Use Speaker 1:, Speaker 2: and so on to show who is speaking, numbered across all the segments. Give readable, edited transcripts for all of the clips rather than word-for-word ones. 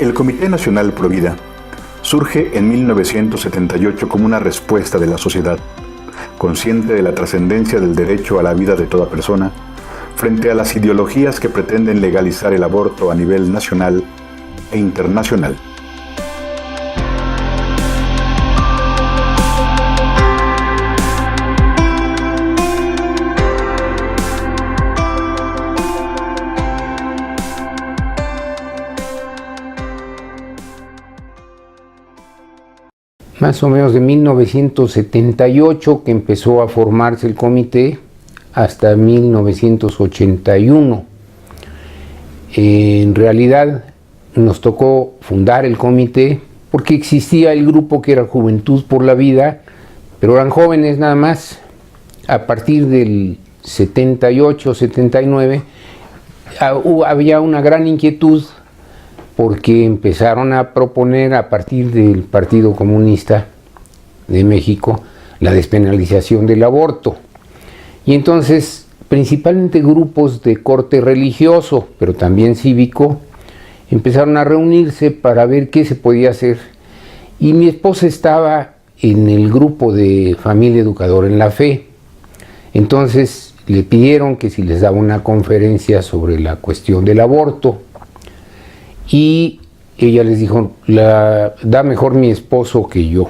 Speaker 1: El Comité Nacional Provida surge en 1978 como una respuesta de la sociedad, consciente de la trascendencia del derecho a la vida de toda persona, frente a las ideologías que pretenden legalizar el aborto a nivel nacional e internacional.
Speaker 2: Más o menos de 1978 que empezó a formarse el comité hasta 1981. En realidad nos tocó fundar el comité porque existía el grupo que era Juventud por la Vida, pero eran jóvenes nada más. A partir del 78, 79 había una gran inquietud porque empezaron a proponer a partir del Partido Comunista de México la despenalización del aborto. Y entonces, principalmente grupos de corte religioso, pero también cívico, empezaron a reunirse para ver qué se podía hacer. Y mi esposa estaba en el grupo de Familia Educadora en la Fe. Entonces le pidieron que si les daba una conferencia sobre la cuestión del aborto. Y ella les dijo, da mejor mi esposo que yo.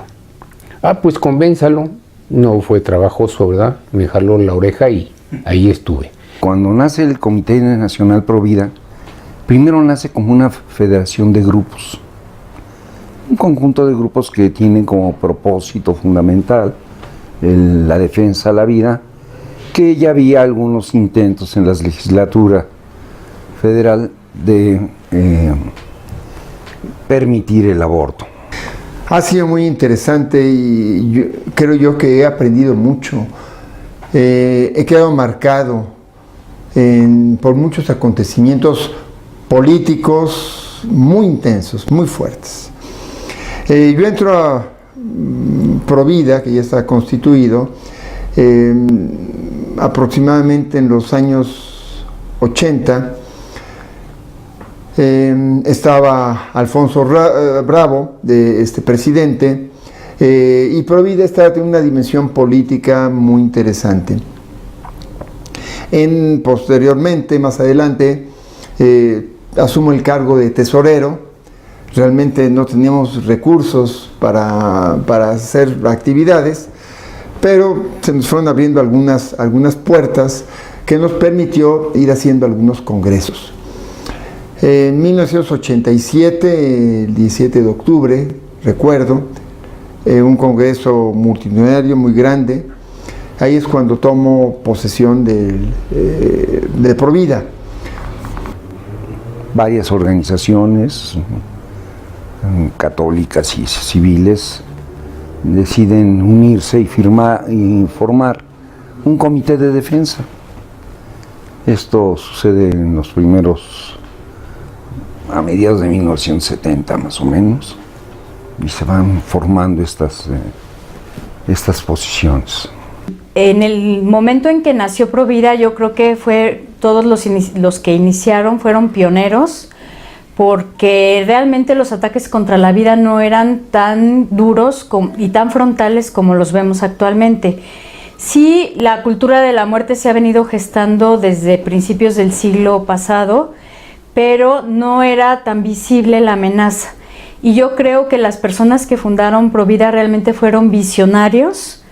Speaker 2: Pues convénzalo. No fue trabajoso, ¿verdad? Me jaló la oreja y ahí estuve.
Speaker 3: Cuando nace el Comité Nacional Provida, primero nace como una federación de grupos. Un conjunto de grupos que tienen como propósito fundamental la defensa de la vida, que ya había algunos intentos en la legislatura federal de permitir el aborto.
Speaker 4: Ha sido muy interesante y creo yo que he aprendido mucho. He quedado marcado por muchos acontecimientos políticos muy intensos, muy fuertes. Yo entro a Provida, que ya está constituido, aproximadamente en los años 80. Estaba Alfonso Bravo, presidente, y Provida estaba en una dimensión política muy interesante. Posteriormente, más adelante, asumo el cargo de tesorero. Realmente no teníamos recursos para hacer actividades, pero se nos fueron abriendo algunas puertas que nos permitió ir haciendo algunos congresos. En 1987, el 17 de octubre, recuerdo, un congreso multitudinario muy grande. Ahí es cuando tomo posesión de Provida.
Speaker 3: Varias organizaciones católicas y civiles deciden unirse y formar un comité de defensa. Esto sucede en los a mediados de 1970 más o menos, y se van formando estas posiciones.
Speaker 5: En el momento en que nació Provida, yo creo que todos los que iniciaron fueron pioneros, porque realmente los ataques contra la vida no eran tan duros y tan frontales como los vemos actualmente. Sí, la cultura de la muerte se ha venido gestando desde principios del siglo pasado, pero no era tan visible la amenaza. Y yo creo que las personas que fundaron Provida realmente fueron visionarios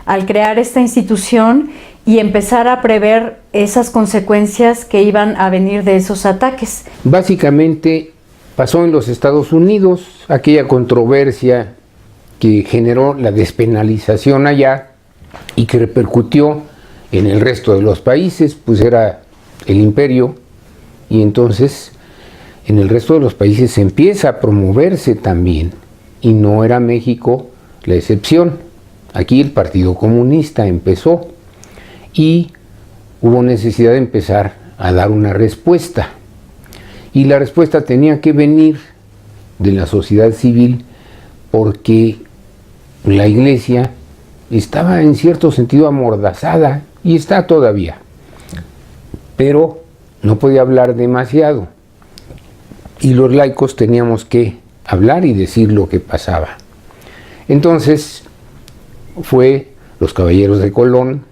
Speaker 5: al crear esta institución y empezar a prever esas consecuencias que iban a venir de esos ataques.
Speaker 2: Básicamente pasó en los Estados Unidos aquella controversia que generó la despenalización allá y que repercutió en el resto de los países, pues era el imperio. Y entonces en el resto de los países se empieza a promoverse también, y no era México la excepción. Aquí el Partido Comunista empezó y hubo necesidad de empezar a dar una respuesta. Y la respuesta tenía que venir de la sociedad civil, porque la Iglesia estaba en cierto sentido amordazada, y está todavía, pero no podía hablar demasiado. y los laicos teníamos que hablar y decir lo que pasaba. Entonces fue los Caballeros de Colón,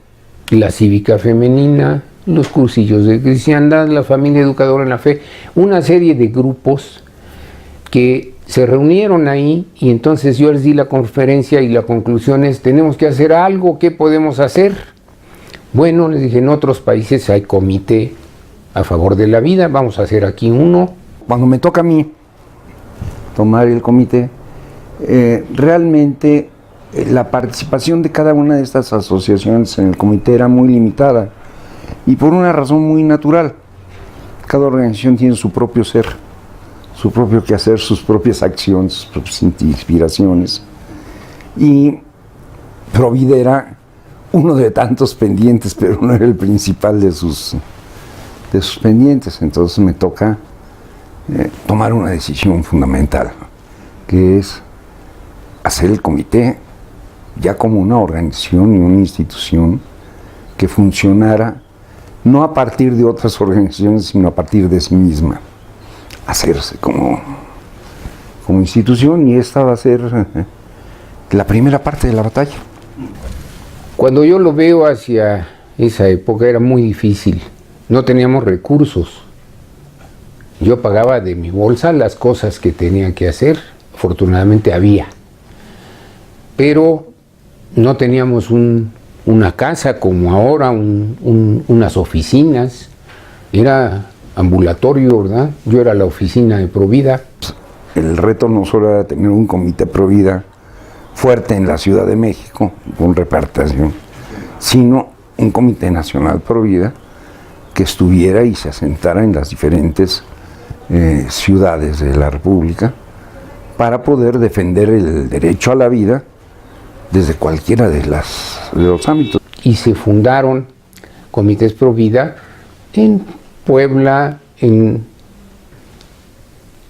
Speaker 2: la Cívica Femenina, los Cursillos de Cristiandad, la Familia Educadora en la Fe, una serie de grupos que se reunieron ahí, y entonces yo les di la conferencia y la conclusión es: tenemos que hacer algo. ¿Qué podemos hacer? Bueno, les dije, en otros países hay comité a favor de la vida, vamos a hacer aquí uno.
Speaker 3: Cuando me toca a mí tomar el comité, realmente la participación de cada una de estas asociaciones en el comité era muy limitada, y por una razón muy natural. Cada organización tiene su propio ser, su propio quehacer, sus propias acciones, sus propias inspiraciones, y Provida era uno de tantos pendientes, pero no era el principal de sus pendientes. Entonces me toca tomar una decisión fundamental, que es hacer el comité ya como una organización y una institución que funcionara no a partir de otras organizaciones, sino a partir de sí misma, hacerse como institución, y esta va a ser la primera parte de la batalla.
Speaker 2: Cuando yo lo veo hacia esa época era muy difícil, no teníamos recursos. Yo pagaba de mi bolsa las cosas que tenía que hacer, afortunadamente había, pero no teníamos una casa como ahora, unas oficinas, era ambulatorio, ¿verdad? Yo era la oficina de Provida.
Speaker 3: El reto no solo era tener un comité Provida fuerte en la Ciudad de México, con repartición, sino un comité nacional Provida que estuviera y se asentara en las diferentes ciudades de la República para poder defender el derecho a la vida desde cualquiera de los ámbitos.
Speaker 2: Y se fundaron comités Provida en Puebla, en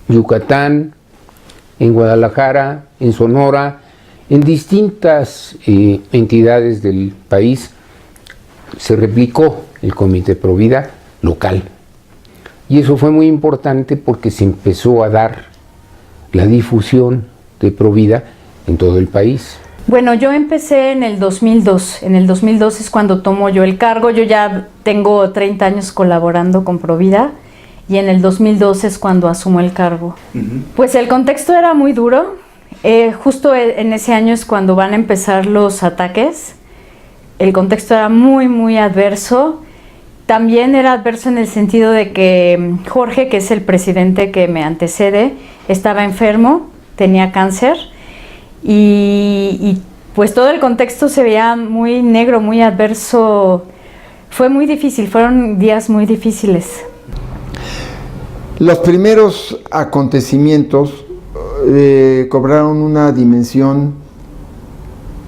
Speaker 2: Yucatán, en Guadalajara, en Sonora, en distintas entidades del país. Se replicó el comité Provida local. Y eso fue muy importante porque se empezó a dar la difusión de Provida en todo el país.
Speaker 5: Bueno, yo empecé en el 2002. En el 2002 es cuando tomo yo el cargo. Yo ya tengo 30 años colaborando con Provida, y en el 2002 es cuando asumo el cargo. Pues el contexto era muy duro. Justo en ese año es cuando van a empezar los ataques. El contexto era muy, muy adverso. También era adverso en el sentido de que Jorge, que es el presidente que me antecede, estaba enfermo, tenía cáncer, y pues todo el contexto se veía muy negro, muy adverso. Fue muy difícil, fueron días muy difíciles.
Speaker 4: Los primeros acontecimientos cobraron una dimensión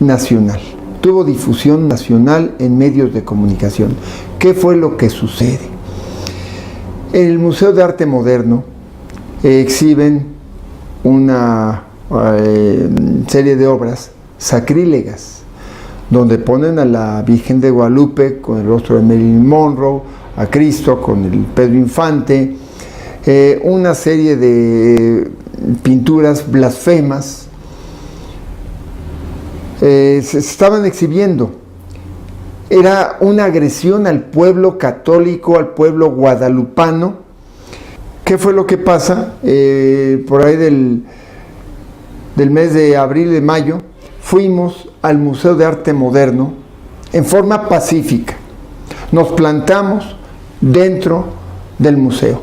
Speaker 4: nacional. Tuvo difusión nacional en medios de comunicación. ¿Qué fue lo que sucede? En el Museo de Arte Moderno exhiben una serie de obras sacrílegas, donde ponen a la Virgen de Guadalupe con el rostro de Marilyn Monroe, a Cristo con el Pedro Infante, una serie de pinturas blasfemas. Se estaban exhibiendo. Era una agresión al pueblo católico, al pueblo guadalupano. ¿Qué fue lo que pasa? Por ahí del mes de abril, de mayo, fuimos al Museo de Arte Moderno en forma pacífica. Nos plantamos dentro del museo.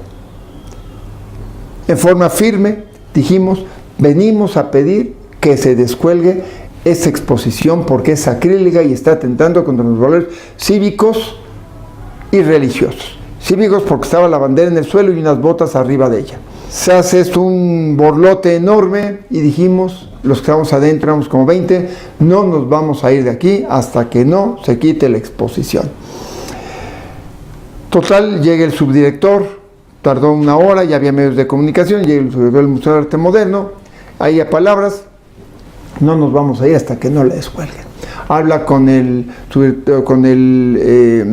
Speaker 4: En forma firme dijimos: venimos a pedir que se descuelgue esa exposición porque es sacrílega y está atentando contra los valores cívicos y religiosos. Cívicos porque estaba la bandera en el suelo y unas botas arriba de ella. Se hace esto un borlote enorme y dijimos, los que estábamos adentro, éramos como 20, no nos vamos a ir de aquí hasta que no se quite la exposición. Total, llega el subdirector, tardó una hora, ya había medios de comunicación, llega el subdirector del Museo de Arte Moderno, ahí a palabras: no nos vamos a ir hasta que no la descuelguen. Habla con el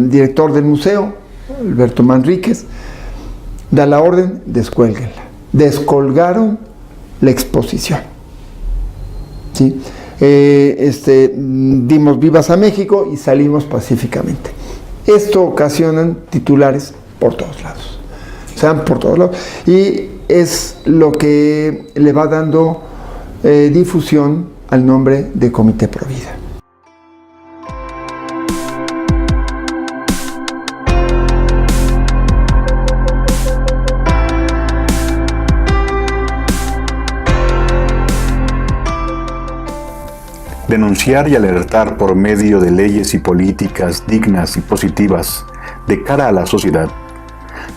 Speaker 4: director del museo, Alberto Manríquez, da la orden: descuélguenla. descolgaron la exposición. ¿Sí? Dimos vivas a México y salimos pacíficamente. Esto ocasiona titulares por todos lados. Se dan por todos lados. Y es lo que le va dando difusión al nombre de Comité Provida.
Speaker 1: Denunciar y alertar por medio de leyes y políticas dignas y positivas de cara a la sociedad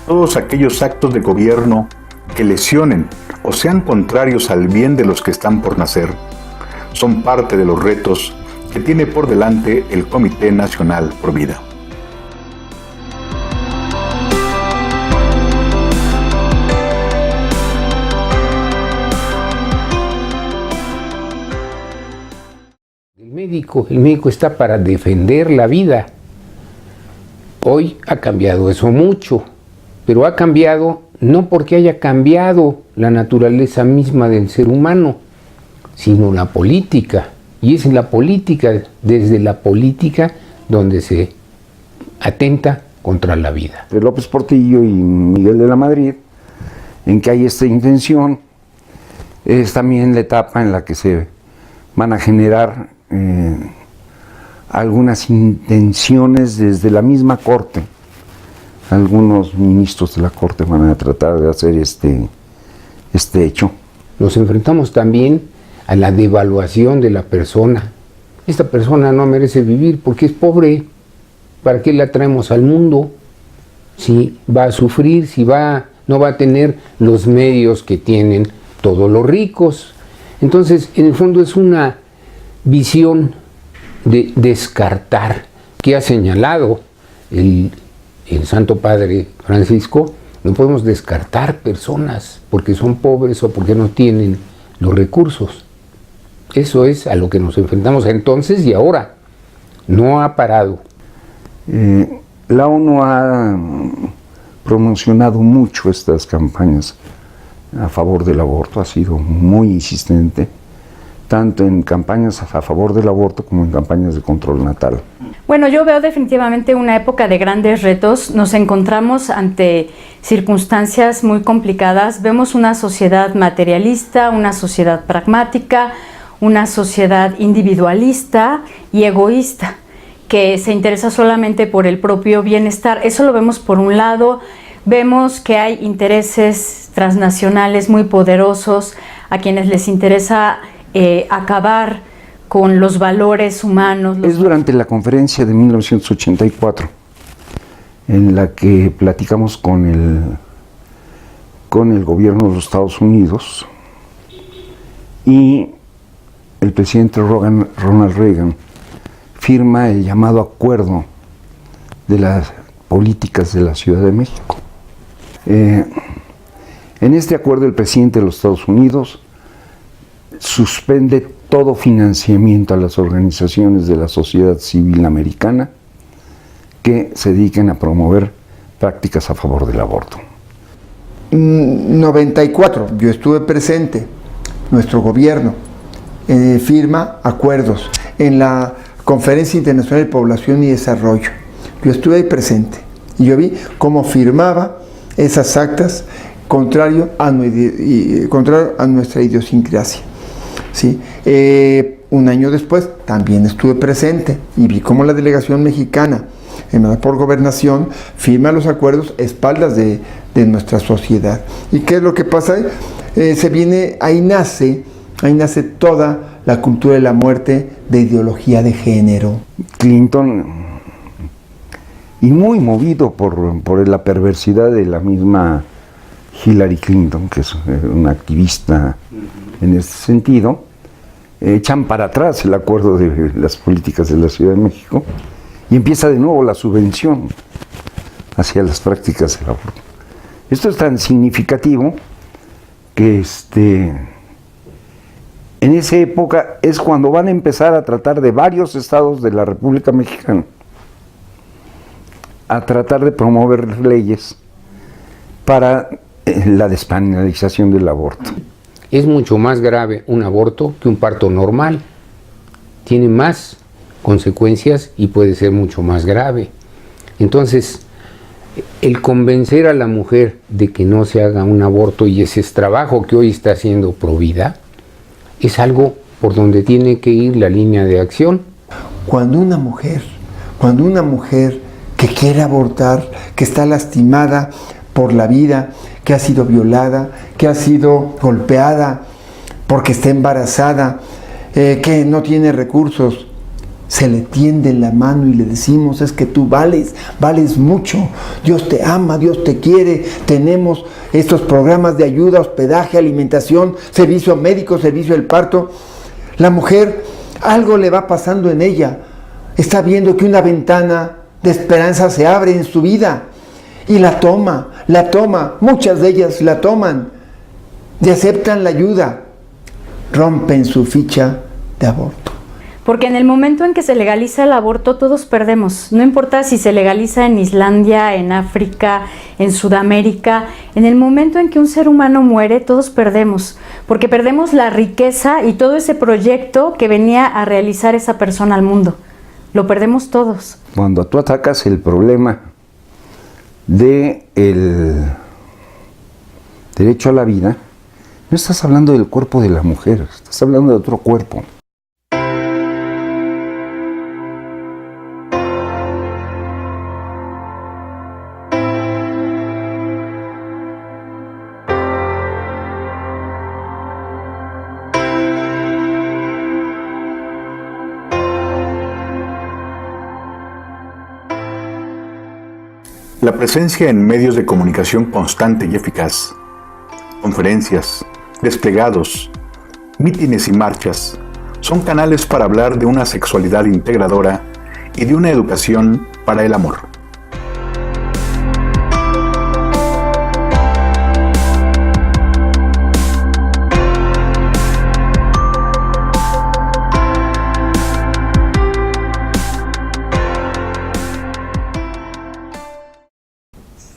Speaker 1: todos aquellos actos de gobierno que lesionen o sean contrarios al bien de los que están por nacer, son parte de los retos que tiene por delante el Comité Nacional Provida.
Speaker 2: El médico está para defender la vida. Hoy ha cambiado eso mucho, pero ha cambiado no porque haya cambiado la naturaleza misma del ser humano, sino la política. Y es en la política, desde la política, donde se atenta contra la vida.
Speaker 3: De López Portillo y Miguel de la Madrid, en que hay esta intención, es también la etapa en la que se van a generar algunas intenciones desde la misma Corte. Algunos ministros de la Corte van a tratar de hacer este hecho.
Speaker 2: Nos enfrentamos también a la devaluación de la persona. Esta persona no merece vivir porque es pobre. ¿Para qué la traemos al mundo? Si va a sufrir, no va a tener los medios que tienen todos los ricos. Entonces, en el fondo es una visión de descartar que ha señalado el Santo Padre Francisco. No podemos descartar personas porque son pobres o porque no tienen los recursos. Eso es a lo que nos enfrentamos entonces y ahora. No ha parado.
Speaker 3: La ONU ha promocionado mucho estas campañas a favor del aborto, ha sido muy insistente, tanto en campañas a favor del aborto como en campañas de control natal.
Speaker 5: Bueno, yo veo definitivamente una época de grandes retos. Nos encontramos ante circunstancias muy complicadas. Vemos una sociedad materialista, una sociedad pragmática, una sociedad individualista y egoísta, que se interesa solamente por el propio bienestar. Eso lo vemos por un lado. Vemos que hay intereses transnacionales muy poderosos a quienes les interesa acabar con los valores humanos.
Speaker 3: Es durante la conferencia de 1984 en la que platicamos con el gobierno de los Estados Unidos y el presidente Ronald Reagan firma el llamado Acuerdo de las Políticas de la Ciudad de México. En este acuerdo el presidente de los Estados Unidos suspende todo financiamiento a las organizaciones de la sociedad civil americana que se dediquen a promover prácticas a favor del aborto.
Speaker 4: 94, yo estuve presente, nuestro gobierno firma acuerdos en la Conferencia Internacional de Población y Desarrollo. Yo estuve ahí presente y yo vi cómo firmaba esas actas contrario a nuestra idiosincrasia. ¿Sí? Un año después también estuve presente y vi cómo la delegación mexicana emanada por Gobernación firma los acuerdos a espaldas de nuestra sociedad. ¿Y qué es lo que pasa? Ahí nace toda la cultura de la muerte de ideología de género.
Speaker 3: Clinton, y muy movido por la perversidad de la misma Hillary Clinton, que es una activista en este sentido, echan para atrás el acuerdo de las políticas de la Ciudad de México y empieza de nuevo la subvención hacia las prácticas del aborto. Esto es tan significativo que en esa época es cuando van a empezar a tratar de varios estados de la República Mexicana a tratar de promover leyes para la despenalización del aborto.
Speaker 2: Es mucho más grave un aborto que un parto normal. Tiene más consecuencias y puede ser mucho más grave. Entonces, el convencer a la mujer de que no se haga un aborto, y ese es trabajo que hoy está haciendo Provida, es algo por donde tiene que ir la línea de acción.
Speaker 4: Cuando una mujer que quiere abortar, que está lastimada por la vida, que ha sido violada, que ha sido golpeada porque está embarazada, que no tiene recursos, se le tiende la mano y le decimos: es que tú vales mucho, Dios te ama, Dios te quiere, tenemos estos programas de ayuda, hospedaje, alimentación, servicio médico, servicio del parto. La mujer, algo le va pasando en ella, está viendo que una ventana de esperanza se abre en su vida y la toma, muchas de ellas la toman y aceptan la ayuda, rompen su ficha de aborto.
Speaker 5: Porque en el momento en que se legaliza el aborto, todos perdemos. No importa si se legaliza en Islandia, en África, en Sudamérica. En el momento en que un ser humano muere, todos perdemos. Porque perdemos la riqueza y todo ese proyecto que venía a realizar esa persona al mundo. Lo perdemos todos.
Speaker 3: Cuando tú atacas el problema del derecho a la vida, no estás hablando del cuerpo de la mujer, estás hablando de otro cuerpo.
Speaker 1: La presencia en medios de comunicación constante y eficaz, conferencias, desplegados, mítines y marchas, son canales para hablar de una sexualidad integradora y de una educación para el amor.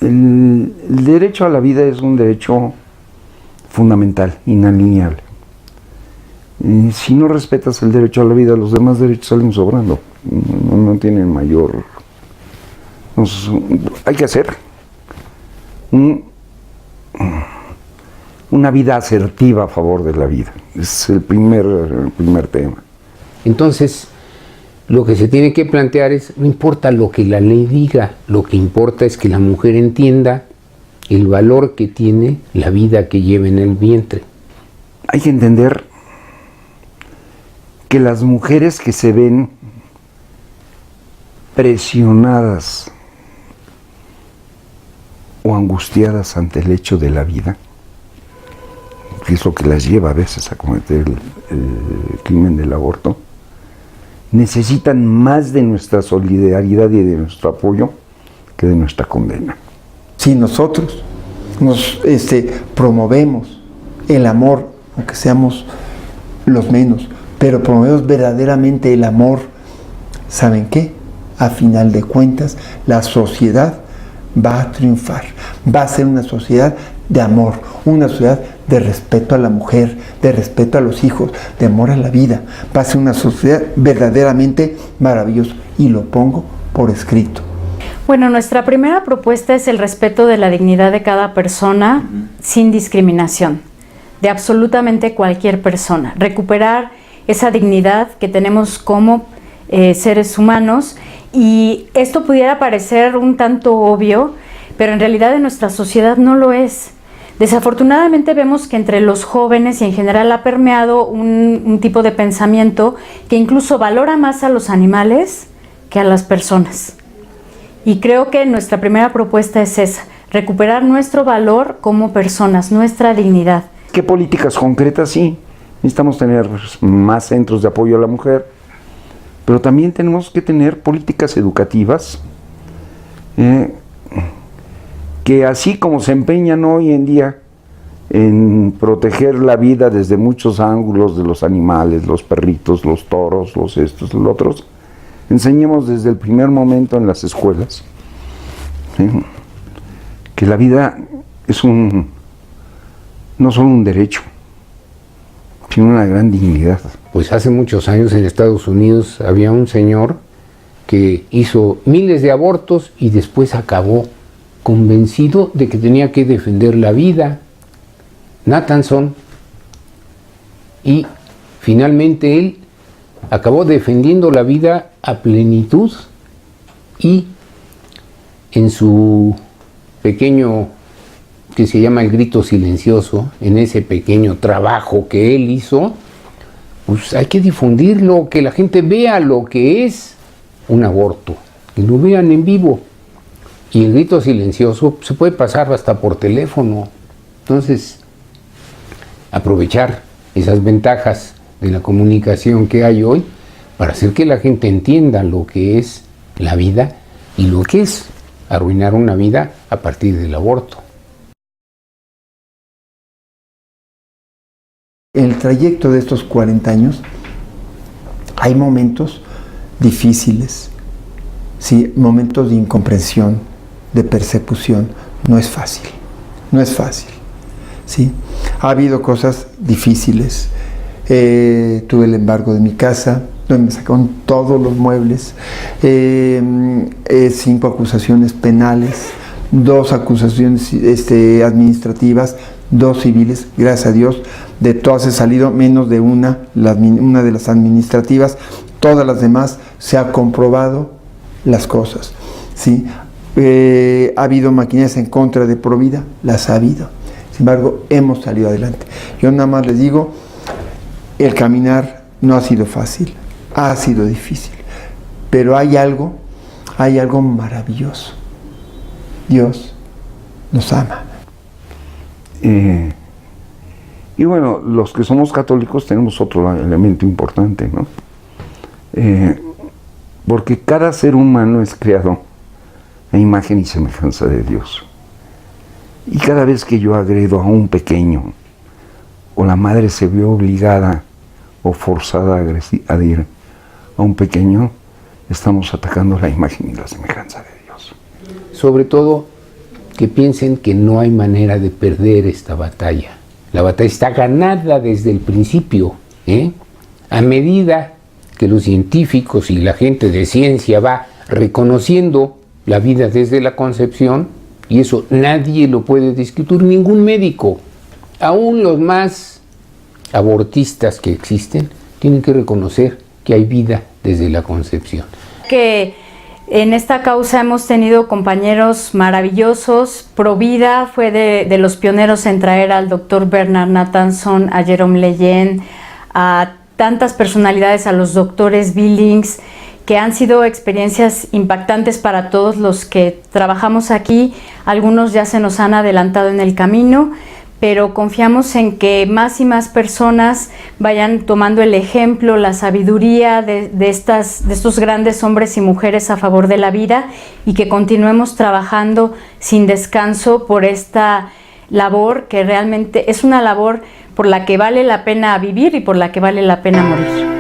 Speaker 3: El derecho a la vida es un derecho fundamental, inalienable. Si no respetas el derecho a la vida, los demás derechos salen sobrando. No tienen mayor... Entonces, hay que hacer una vida asertiva a favor de la vida. Es el primer tema.
Speaker 2: Entonces, lo que se tiene que plantear es, no importa lo que la ley diga, lo que importa es que la mujer entienda el valor que tiene la vida que lleva en el vientre.
Speaker 3: Hay que entender que las mujeres que se ven presionadas o angustiadas ante el hecho de la vida, que es lo que las lleva a veces a cometer el crimen del aborto, necesitan más de nuestra solidaridad y de nuestro apoyo que de nuestra condena.
Speaker 4: Si nosotros nos promovemos el amor, aunque seamos los menos, pero promovemos verdaderamente el amor, ¿saben qué? A final de cuentas, la sociedad va a triunfar, va a ser una sociedad de amor, una sociedad de respeto a la mujer, de respeto a los hijos, de amor a la vida. Va a ser una sociedad verdaderamente maravillosa y lo pongo por escrito.
Speaker 5: Bueno, nuestra primera propuesta es el respeto de la dignidad de cada persona sin discriminación, de absolutamente cualquier persona. Recuperar esa dignidad que tenemos como seres humanos, y esto pudiera parecer un tanto obvio, pero en realidad en nuestra sociedad no lo es. Desafortunadamente vemos que entre los jóvenes y en general ha permeado un tipo de pensamiento que incluso valora más a los animales que a las personas. Y creo que nuestra primera propuesta es esa, recuperar nuestro valor como personas, nuestra dignidad.
Speaker 3: ¿Qué políticas concretas? Sí, necesitamos tener más centros de apoyo a la mujer, pero también tenemos que tener políticas educativas que, así como se empeñan hoy en día en proteger la vida desde muchos ángulos de los animales, los perritos, los toros, los estos, los otros, enseñemos desde el primer momento en las escuelas que la vida es un no solo un derecho, sino una gran dignidad.
Speaker 2: Pues hace muchos años en Estados Unidos había un señor que hizo miles de abortos y después acabó convencido de que tenía que defender la vida. Nathanson. Y finalmente él acabó defendiendo la vida a plenitud y en su pequeño, que se llama El Grito Silencioso, en ese pequeño trabajo que él hizo, pues hay que difundirlo, que la gente vea lo que es un aborto, que lo vean en vivo. Y El Grito Silencioso se puede pasar hasta por teléfono. Entonces, aprovechar esas ventajas de la comunicación que hay hoy para hacer que la gente entienda lo que es la vida y lo que es arruinar una vida a partir del aborto.
Speaker 4: En el trayecto de estos 40 años hay momentos difíciles, ¿sí? Momentos de incomprensión, de persecución. No es fácil, no es fácil, ¿sí? Ha habido cosas difíciles. Tuve el embargo de mi casa, donde me sacaron todos los muebles, 5 acusaciones penales, 2 acusaciones administrativas, 2 civiles. Gracias a Dios, de todas he salido menos de una de las administrativas. Todas las demás se ha comprobado las cosas, ¿sí? Ha habido maquinarias en contra de Provida, las ha habido. Sin embargo, hemos salido adelante. Yo nada más les digo, el caminar no ha sido fácil, ha sido difícil, pero hay algo maravilloso. Dios nos ama.
Speaker 3: Y bueno, los que somos católicos tenemos otro elemento importante, ¿no? Porque cada ser humano es creado a imagen y semejanza de Dios. Y cada vez que yo agredo a un pequeño, o la madre se vio obligada o forzada a agredir a un pequeño, estamos atacando la imagen y la semejanza de Dios.
Speaker 2: Sobre todo, que piensen que no hay manera de perder esta batalla. La batalla está ganada desde el principio, ¿eh? A medida que los científicos y la gente de ciencia va reconociendo la vida desde la concepción, y eso nadie lo puede discutir, ningún médico, aún los más abortistas que existen, tienen que reconocer que hay vida desde la concepción.
Speaker 5: Que en esta causa hemos tenido compañeros maravillosos. Provida fue de los pioneros en traer al doctor Bernard Nathanson, a Jerome Lejeune, a tantas personalidades, a los doctores Billings, que han sido experiencias impactantes para todos los que trabajamos aquí. Algunos ya se nos han adelantado en el camino, pero confiamos en que más y más personas vayan tomando el ejemplo, la sabiduría de estos grandes hombres y mujeres a favor de la vida, y que continuemos trabajando sin descanso por esta labor que realmente es una labor por la que vale la pena vivir y por la que vale la pena morir.